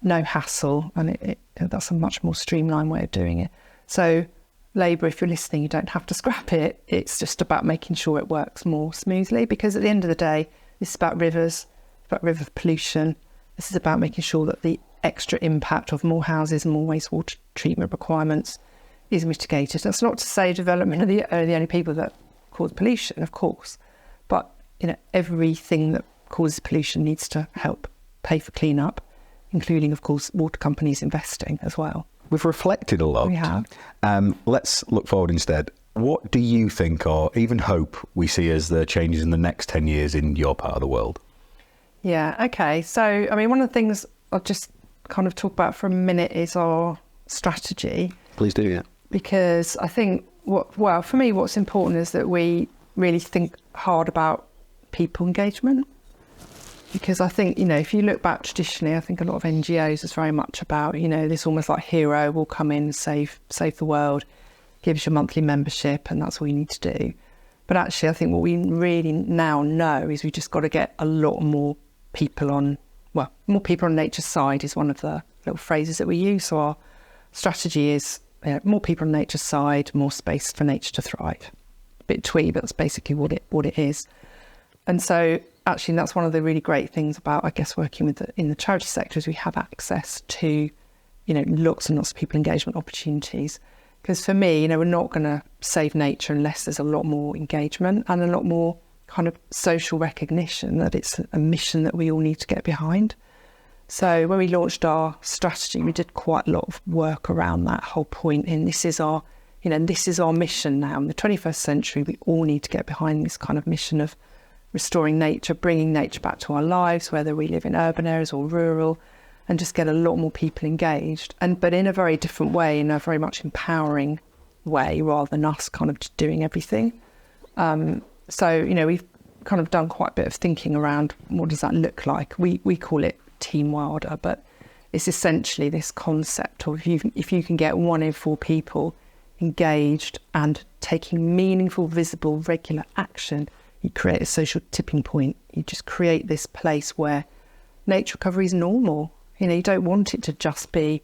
no hassle, and that's a much more streamlined way of doing it. So Labour, if you're listening, you don't have to scrap it. It's just about making sure it works more smoothly, because at the end of the day, this is about rivers, about river pollution. This is about making sure that the extra impact of more houses and more wastewater treatment requirements is mitigated. That's not to say development are the only people that cause pollution, of course, but everything that causes pollution needs to help pay for clean-up, including, of course, water companies investing as well. We've reflected a lot. We have. Let's look forward instead. What do you think, or even hope, we see as the changes in the next 10 years in your part of the world? Yeah, okay. So, one of the things I'll just kind of talk about for a minute is our strategy. Please do, yeah. Because I think, for me, what's important is that we really think hard about people engagement. Because I think, if you look back traditionally, I think a lot of NGOs is very much about, this almost like hero will come in and save the world, give us your monthly membership, and that's all you need to do. But actually, I think what we really now know is we just got to get a lot more people on, more people on nature's side is one of the little phrases that we use. So our strategy is more people on nature's side, more space for nature to thrive. A bit twee, but that's basically what it is. And so actually, that's one of the really great things about, I guess, working in the charity sector is we have access to, lots and lots of people engagement opportunities. Because for me, we're not going to save nature unless there's a lot more engagement and a lot more kind of social recognition that it's a mission that we all need to get behind. So when we launched our strategy, we did quite a lot of work around that whole point. And this is our mission now. In the 21st century, we all need to get behind this kind of mission of restoring nature, bringing nature back to our lives, whether we live in urban areas or rural, and just get a lot more people engaged. But in a very different way, in a very much empowering way, rather than us kind of just doing everything. So, we've kind of done quite a bit of thinking around what does that look like. We call it Team Wilder, but it's essentially this concept of if you can get 1 in 4 people engaged and taking meaningful, visible, regular action, you create a social tipping point. You just create this place where nature recovery is normal. You don't want it to just be,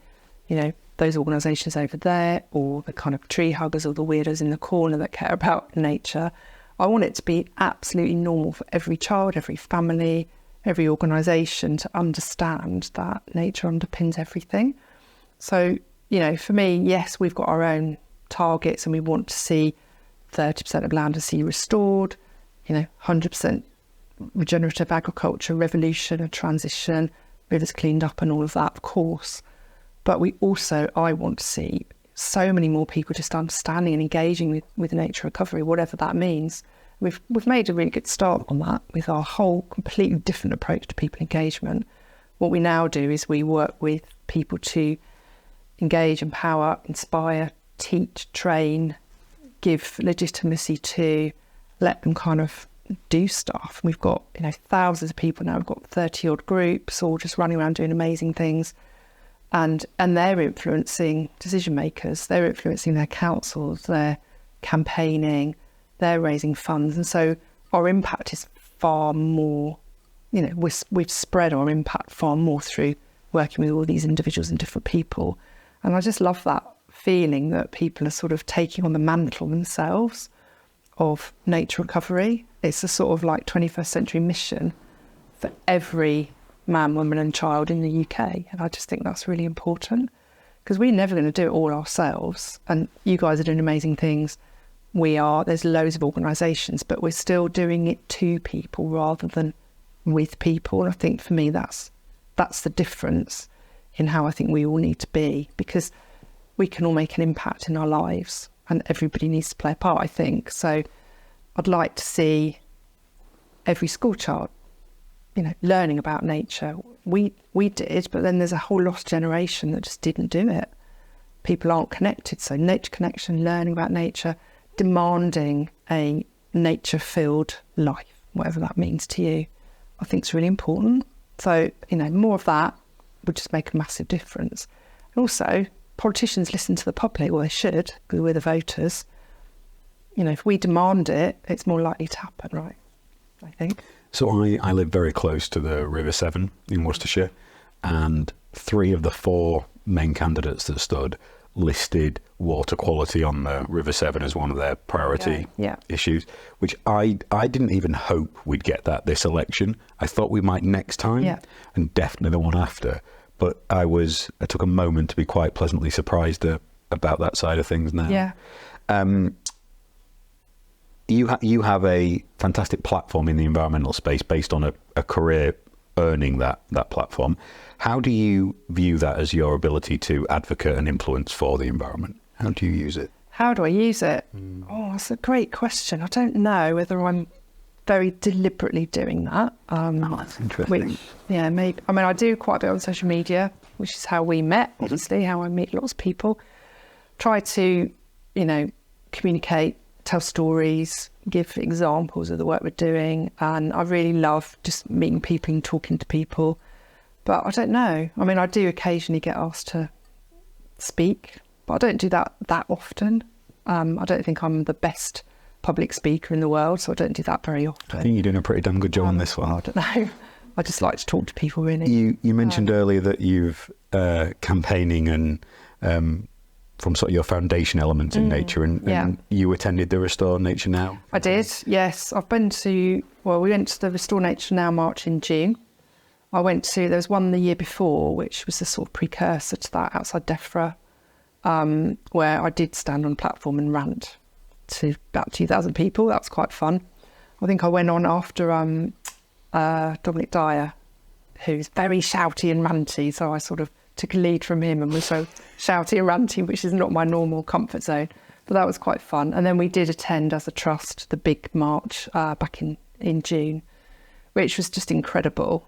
those organisations over there or the kind of tree huggers or the weirdos in the corner that care about nature. I want it to be absolutely normal for every child, every family, every organisation to understand that nature underpins everything. So, for me, yes, we've got our own targets and we want to see 30% of land and sea restored, 100% regenerative agriculture, revolution and transition, rivers cleaned up and all of that, of course. But I want to see so many more people just understanding and engaging with nature recovery, whatever that means. We've made a really good start on that with our whole completely different approach to people engagement. What we now do is we work with people to engage, empower, inspire, teach, train, give legitimacy to, let them kind of do stuff. We've got thousands of people now. We've got 30-odd groups all just running around doing amazing things, and they're influencing decision makers. They're influencing their councils. They're campaigning. They're raising funds, and so our impact is far more. We've spread our impact far more through working with all these individuals and different people, and I just love that feeling that people are sort of taking on the mantle themselves of nature recovery. It's a sort of like 21st century mission for every man, woman and child in the UK. And I just think that's really important because we're never going to do it all ourselves. And you guys are doing amazing things. There's loads of organisations, but we're still doing it to people rather than with people. And I think for me, that's the difference in how I think we all need to be, because we can all make an impact in our lives and everybody needs to play a part, I think. So I'd like to see every school child, learning about nature. We did, but then there's a whole lost generation that just didn't do it. People aren't connected. So nature connection, learning about nature, demanding a nature-filled life, whatever that means to you, I think is really important. So, more of that would just make a massive difference. And also, politicians listen to the public, well, they should, because we're the voters. If we demand it, it's more likely to happen, right? I think. So I live very close to the River Severn in Worcestershire, and 3 of the 4 main candidates that stood listed water quality on the River Severn as one of their priority Yeah. issues, which I didn't even hope we'd get that this election. I thought we might next time, Yeah. and definitely the one after. But I took a moment to be quite pleasantly surprised about that side of things now. Yeah. You have a fantastic platform in the environmental space based on a career earning that platform. How do you view that as your ability to advocate and influence for the environment? How do you use it? How do I use it? Oh, that's a great question. I don't know whether I'm very deliberately doing that. That's interesting. Maybe. I mean, I do quite a bit on social media, which is how we met, obviously, how I meet lots of people. Try to, communicate, tell stories, give examples of the work we're doing. And I really love just meeting people and talking to people. But I don't know. I mean, I do occasionally get asked to speak, but I don't do that often. I don't think I'm the best public speaker in the world, so I don't do that very often. I think you're doing a pretty damn good job on this one. I don't know. I just like to talk to people, really. You mentioned earlier that you've campaigning and from sort of your foundation elements in nature, and you attended the Restore Nature Now. I did, yes. We went to the Restore Nature Now march in June. There was one the year before, which was the sort of precursor to that outside Defra, where I did stand on a platform and rant to about 2,000 people. That was quite fun. I think I went on after Dominic Dyer, who's very shouty and ranty, so I sort of took a lead from him and was so shouty and ranty, which is not my normal comfort zone. But that was quite fun. And then we did attend as a trust the big march back in June, which was just incredible.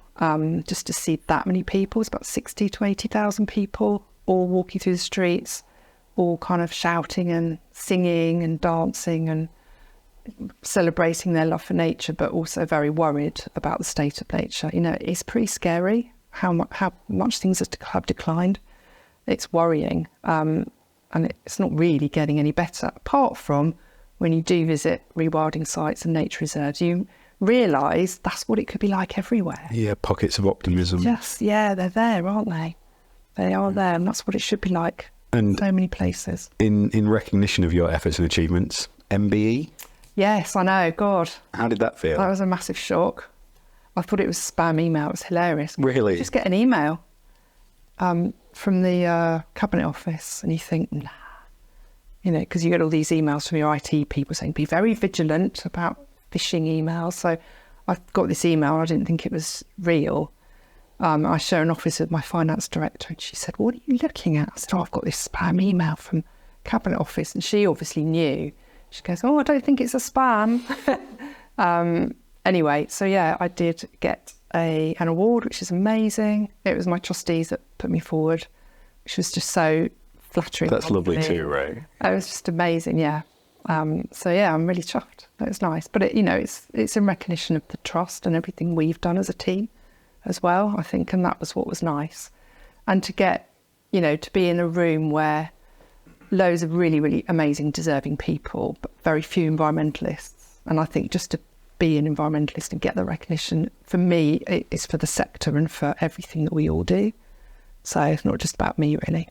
Just to see that many people, it's about 60 to 80,000 people all walking through the streets, all kind of shouting and singing and dancing and celebrating their love for nature, but also very worried about the state of nature. It's pretty scary how much things have declined. It's worrying, and it's not really getting any better, apart from when you do visit rewilding sites and nature reserves, you realise that's what it could be like everywhere. Yeah, pockets of optimism. Yes, yeah, they're there, aren't they? They are there, and that's what it should be like in so many places. In recognition of your efforts and achievements, MBE? Yes, I know, God. How did that feel? That was a massive shock. I thought it was a spam email. It was hilarious. Really? You just get an email from the Cabinet Office, and you think, nah. Because you get all these emails from your IT people saying, be very vigilant about phishing emails. So I got this email. I didn't think it was real. I share an office with my finance director, and she said, what are you looking at? I said, I've got this spam email from Cabinet Office. And she obviously knew. She goes, I don't think it's a spam. Anyway, so yeah, I did get an award, which is amazing. It was my trustees that put me forward, which was just so flattering. That's lovely too, Ray. It was just amazing, yeah. So yeah, I'm really chuffed. That was nice. But it's in recognition of the trust and everything we've done as a team as well, I think, and that was what was nice. And to get, to be in a room where loads of really, really amazing, deserving people, but very few environmentalists. And I think just to be an environmentalist and get the recognition, for me, it's for the sector and for everything that we all do. So it's not just about me, really.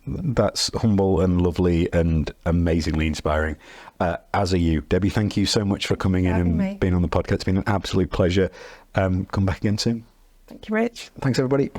That's humble and lovely and amazingly inspiring. As are you. Debbie, thank you so much for coming in and being on the podcast. It's been an absolute pleasure. Come back again soon. Thank you, Rich. Thanks, everybody.